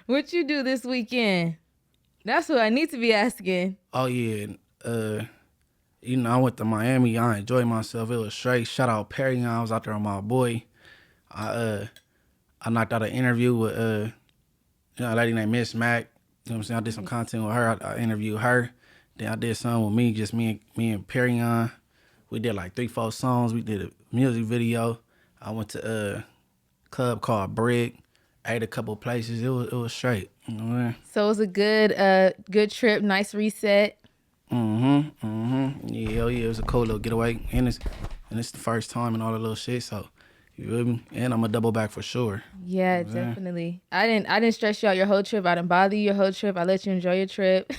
What you do this weekend? That's what I need to be asking. Oh yeah, I went to Miami. I enjoyed myself. It was straight. Shout out Perry. I was out there with my boy. I knocked out an interview with a lady named Miss Mac. You know what I'm saying? I did some content with her. I interviewed her. Then I did some with me, just me and Perry. We did like 3-4 songs. We did a music video. I went to a club called Brig. Ate a couple places. It was straight. You know what I mean? So it was a good trip, nice reset. Yeah, hell yeah, it was a cool little getaway. And it's the first time and all the little shit, so you feel me? And I'm a double back for sure. Yeah, definitely. I didn't stress you out your whole trip. I didn't bother you your whole trip. I let you enjoy your trip.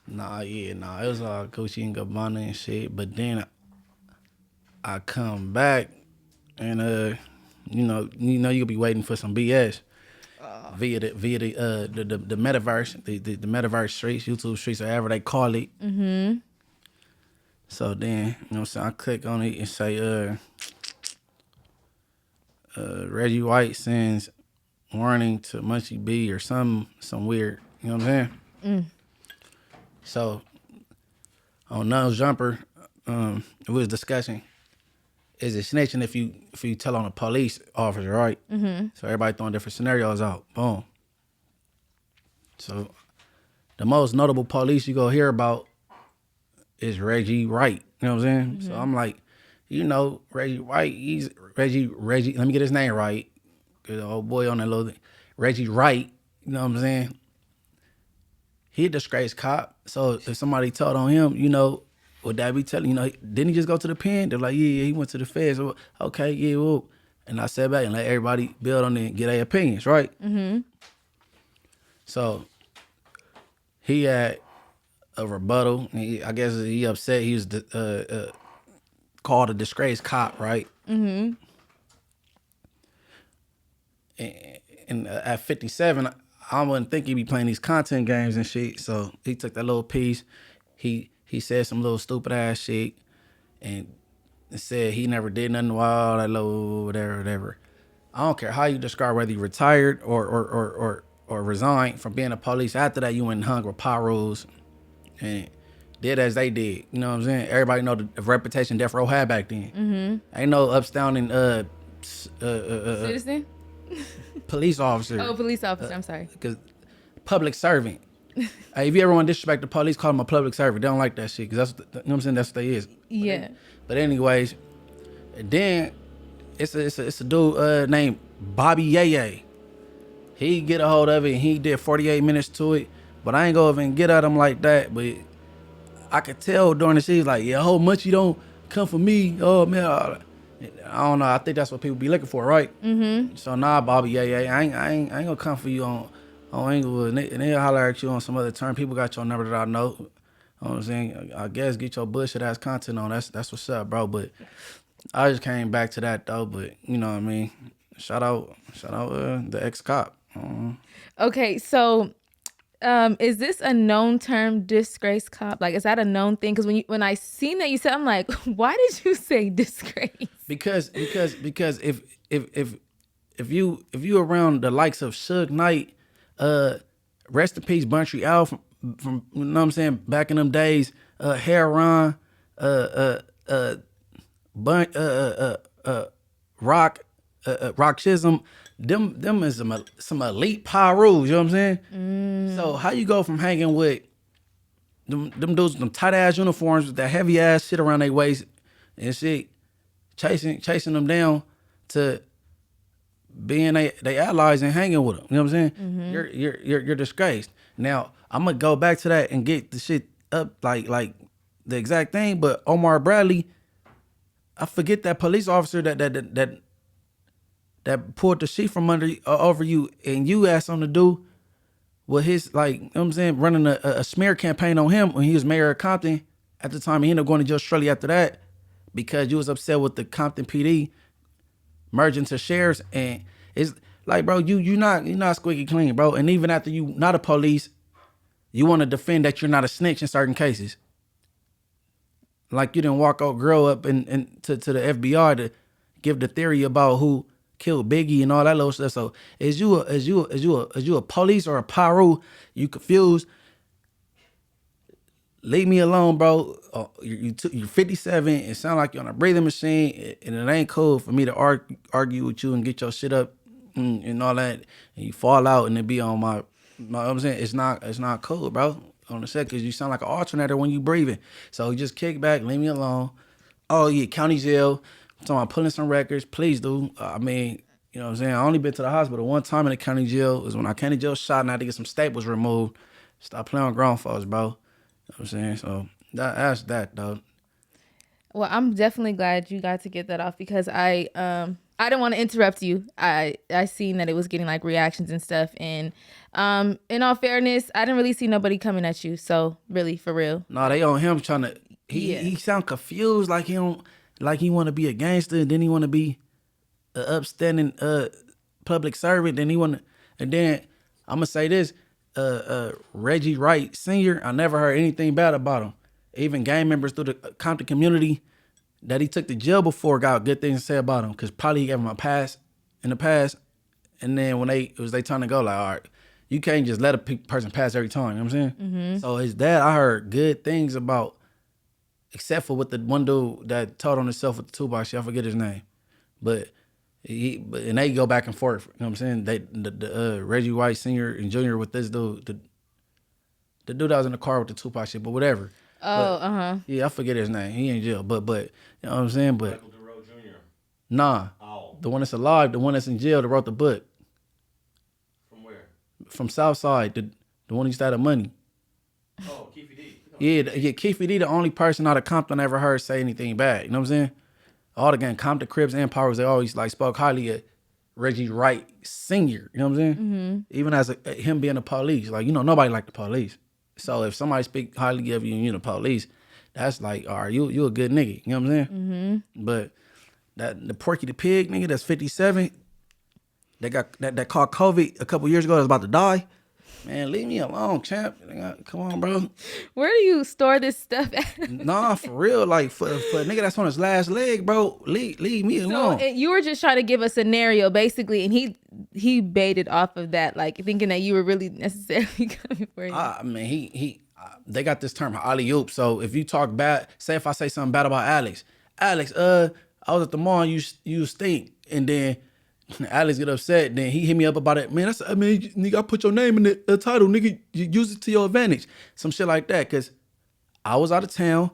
Nah, it was all Gucci and Gabbana and shit. But then I come back and you could be waiting for some BS via the metaverse, the metaverse streets, YouTube streets, or however they call it. Mm-hmm. So then, you know what I'm saying, I click on it and say, Reggie Wright sends warning to Munchie B or some weird, you know what I'm saying? So on Nuns Jumper, we was discussing, is it snitching if you tell on a police officer, right? Mm-hmm. So everybody throwing different scenarios out. Boom. So the most notable police you gonna hear about is Reggie Wright. You know what I'm saying? Mm-hmm. So I'm like, Reggie Wright, he's Reggie, let me get his name right. Cause the old boy on that little thing. Reggie Wright, you know what I'm saying? He a disgraced cop. So if somebody told on him, would that be telling, didn't he just go to the pen? They're like, yeah, he went to the feds. So, okay, yeah, well. And I sat back and let everybody build on it and get their opinions, right? Mm-hmm. So he had a rebuttal. I guess he upset. He was called a disgraced cop, right? Mm-hmm. And at 57, I wouldn't think he'd be playing these content games and shit. So he took that little piece. He said some little stupid ass shit and said he never did nothing wild, that little whatever. I don't care how you describe whether you retired or resigned from being a police. After that, you went and hung with Pyrus and did as they did. You know what I'm saying? Everybody know the reputation Death Row had back then. Mm-hmm. Ain't no upstanding Citizen? Police officer. Oh, police officer. I'm sorry. Because public servant. Hey, if you ever want to disrespect the police, call them a public servant. They don't like that shit because that's, you know what I'm saying, that's what they is. Yeah. But anyways, then it's a dude named Bobby Yeye. He get a hold of it and he did 48 minutes to it. But I ain't go over and get at him like that. But I could tell during the shit, he's like, yeah, how much you don't come for me? Oh man, I don't know. I think that's what people be looking for, right? Mm-hmm. So nah, Bobby Yeye, I ain't gonna come for you on Inglewood, and they'll holler at you on some other term. People got your number that I know. You know what I'm saying? I guess get your bullshit ass content on. That's what's up, bro. But I just came back to that though. But you know what I mean? Shout out the ex-cop. Okay, so is this a known term, disgraced cop? Like, is that a known thing? Because when I seen that you said, I'm like, why did you say disgrace? Because if you around the likes of Suge Knight, rest in peace, Buntry Al from you know what I'm saying, back in them days, Heron, Rock Chisholm, them is some elite Pyrus, you know what I'm saying? So how you go from hanging with them dudes with them tight ass uniforms with that heavy ass shit around their waist and shit, chasing them down to being they allies and hanging with them, you know what I'm saying? Mm-hmm. You're disgraced. Now I'm gonna go back to that and get the shit up like the exact thing, but Omar Bradley, I forget that police officer that pulled the sheet from under over you and you asked him to do with his, like, you know what I'm saying, running a smear campaign on him when he was mayor of Compton at the time. He ended up going to jail shortly after that because you was upset with the Compton PD merging to sheriffs. And it's like, bro, you're not squeaky clean, bro. And even after you not a police, you want to defend that you're not a snitch in certain cases. Like you didn't grow up and to the FBI to give the theory about who killed Biggie and all that little stuff. So is you a police or a pyro? You confused? Leave me alone, bro. You're 57. It sound like you're on a breathing machine, and it ain't cool for me to argue with you and get your shit up and all that, and you fall out and it be on my I'm saying it's not cool, bro. On the set, cause you sound like an alternator when you breathing. So just kick back, leave me alone. Oh yeah, county jail. I'm talking about pulling some records. Please do. I mean, you know what I'm saying? I only been to the hospital one time in the county jail. It was when I county jail shot and I had to get some staples removed. Stop playing with grown folks, bro. You know what I'm saying? So that's that, dog. Well, I'm definitely glad you got to get that off because I didn't want to interrupt you. I seen that it was getting like reactions and stuff, and in all fairness, I didn't really see nobody coming at you. So really, for real. No, they on him trying to. He sound confused, like he want to be a gangster, and then he want to be an upstanding public servant. Then and then I'm gonna say this. Reggie Wright Sr., I never heard anything bad about him. Even gang members through the Compton community that he took to jail before got good things to say about him, because probably he gave him a pass in the past. And then when it was their time to go, like, all right, you can't just let a person pass every time, you know what I'm saying? Mm-hmm. So his dad, I heard good things about, except for with the one dude that told on himself with the toolbox shit, I forget his name. But and they go back and forth, you know what I'm saying? The Reggie Wright Sr. and Jr. with this dude, the dude that was in the car with the Tupac shit, but whatever. Oh, Yeah, I forget his name. He in jail, but you know what I'm saying? But Michael DeRoe Jr. Nah, the one that's alive, the one that's in jail that wrote the book. From where? From Southside, the one who used to have the money. Oh, Keefy D. Yeah, Keefy D, the only person out of Compton I ever heard say anything bad. You know what I'm saying? All the gang, Compton, Cribs, and Powers, they always like spoke highly of Reggie Wright Sr. You know what I'm saying? Mm-hmm. Even as him being the police, like, you know, nobody like the police. So if somebody speak highly of you and you're the police, that's like, all right, you a good nigga. You know what I'm saying? Mm-hmm. But the Porky the Pig nigga that's 57, that got that caught COVID a couple years ago, that's about to die. Man, leave me alone, champ. Come on, bro. where do you store this stuff at? Nah, for real. Like for a nigga that's on his last leg, bro, leave me alone. So you were just trying to give a scenario, basically, and he baited off of that, like thinking that you were really necessarily coming for him. I mean, they got this term alley oop. So if you talk bad, say if I say something bad about Alex, I was at the mall, you stink, and then Alex get upset, then he hit me up about it. Man, nigga, I put your name in the title, nigga. You use it to your advantage, some shit like that. Cause I was out of town,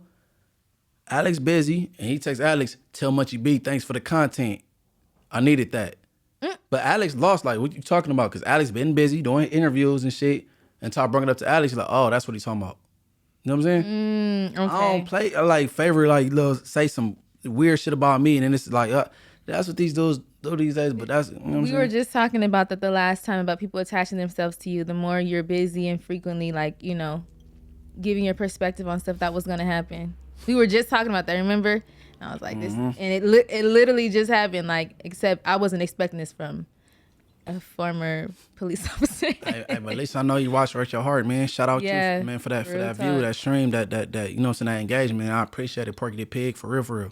Alex busy, and he texts Alex, tell Munchie B, thanks for the content. I needed that. But Alex lost, like, what you talking about? Cause Alex been busy doing interviews and shit. And Todd brought it up to Alex, like, oh, that's what he's talking about. You know what I'm saying? Okay. I don't play, like, favorite, like, say some weird shit about me, and then it's like, that's what these dudes do these days, but that's, you know what I'm saying? We were just talking about that the last time, about people attaching themselves to you. The more you're busy and frequently, like, you know, giving your perspective on stuff that was going to happen. We were just talking about that, remember? And I was like, this, and it literally just happened, like, except I wasn't expecting this from a former police officer. Hey, but at least I know you watch Hurt Your Heart, man. Shout out you, man, for that view, that stream, that you know what I'm saying, that engagement. I appreciate it, Porky the Pig, for real, for real.